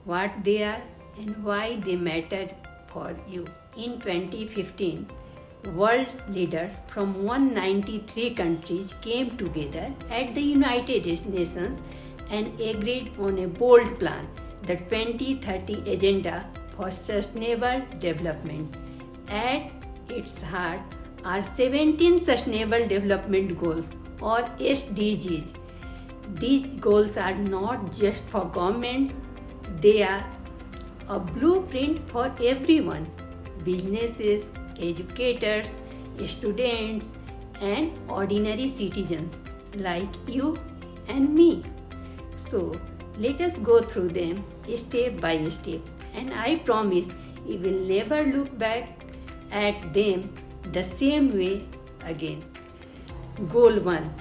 what they are and why they matter for you. In 2015, world leaders from 193 countries came together at the United Nations and agreed on a bold plan, the 2030 Agenda for Sustainable Development. At its heart are 17 Sustainable Development Goals or SDGs. These goals are not just for governments, they are a blueprint for everyone: businesses, educators, students, and ordinary citizens like you and me. So, let us go through them step by step, and I promise you will never look back at them the same way again. Goal 1: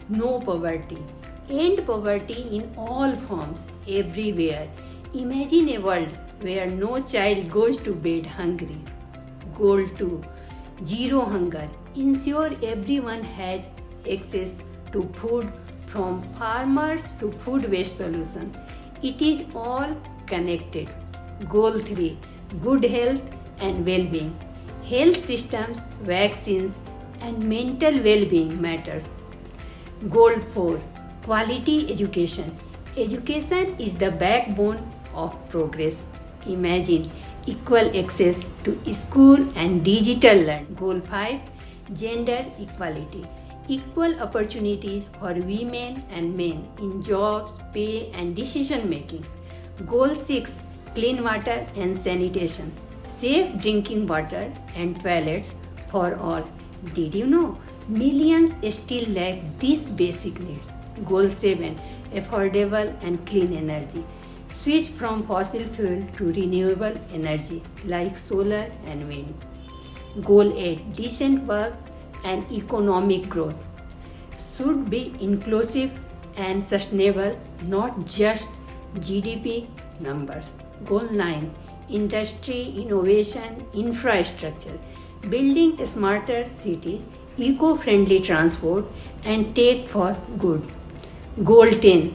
No poverty. End poverty in all forms, everywhere. Imagine a world where no child goes to bed hungry. Goal 2: Zero hunger. Ensure everyone has access to food, from farmers to food waste solutions. It is all connected. Goal 3: Good health and well-being. Health systems, vaccines, and mental well-being matter. Goal 4: Quality education. Education is the backbone of progress. Imagine equal access to school and digital learning. Goal 5: Gender equality. Equal opportunities for women and men in jobs, pay, and decision making. Goal 6: Clean water and sanitation. Safe drinking water and toilets for all. Did you know millions still lack these basic needs? Goal 7: Affordable and clean energy. Switch from fossil fuel to renewable energy like solar and wind. Goal 8: Decent work and economic growth. Should be inclusive and sustainable, not just GDP numbers. Goal 9: Industry, innovation, infrastructure. Building smarter cities, eco-friendly transport, and tech for good. Goal 10: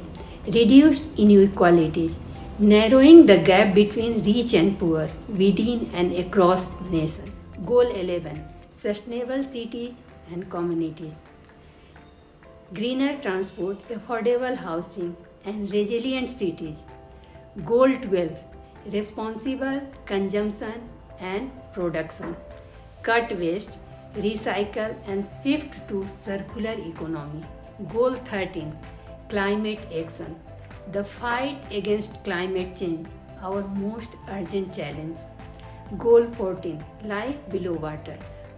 Reduce inequalities, narrowing the gap between rich and poor within and across nations. Goal 11: Sustainable cities and communities. Greener transport, affordable housing, and resilient cities. Goal 12: Responsible consumption and production. Cut waste, recycle, and shift to circular economy. Goal 13: Climate action. The fight against climate change, our most urgent challenge. Goal 14: Life below water.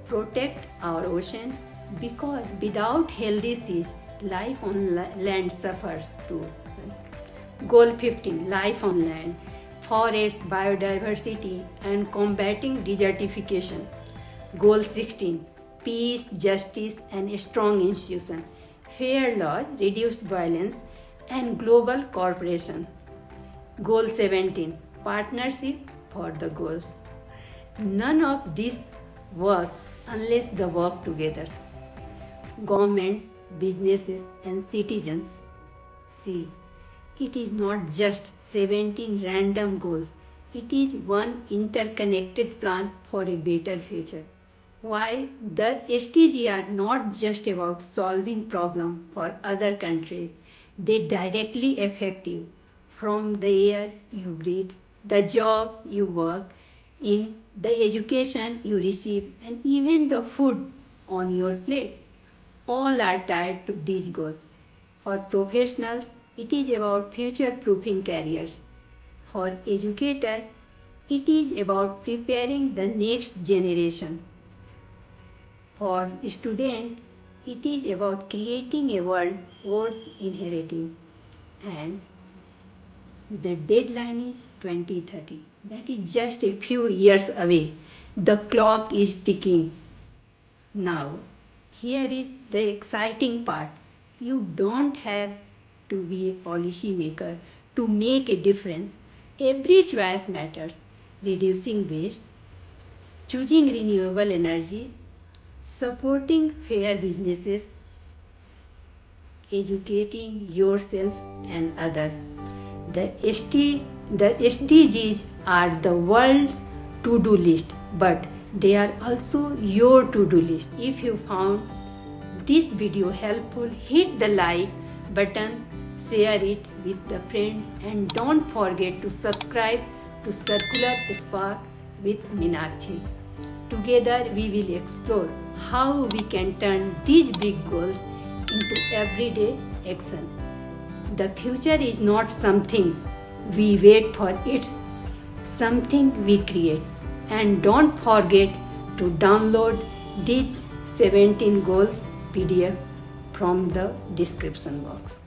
Protect our ocean because without healthy seas, life on land suffers too. Goal 15: Life on land. Forest, biodiversity, and combating desertification. Goal 16: Peace, justice, and strong institutions. Fair laws, reduced violence, and global cooperation. Goal 17: Partnership for the goals. None of this work unless they work together. Government, businesses, and citizens. See, it is not just 17 random goals. It is one interconnected plan for a better future. Why? The SDGs are not just about solving problems for other countries. They directly affect you. From the air you breathe, the job you work in, the education you receive, and even the food on your plate. All are tied to these goals. For professionals, it is about future-proofing careers. For educators, it is about preparing the next generation. For students, it is about creating a world worth inheriting. And the deadline is 2030. That is just a few years away. The clock is ticking. Now, here is the exciting part. You don't have to be a policy maker to make a difference. Every choice matters. Reducing waste, choosing renewable energy, supporting fair businesses, educating yourself and others. The The SDGs are the world's to-do list, but they are also your to-do list. If you found this video helpful, hit the like button, share it with a friend, and don't forget to subscribe to Circular Spark with Meenakshi. Together we will explore how we can turn these big goals into everyday action. The future is not something we wait for, it's something we create. And don't forget to download these 17 goals PDF from the description box.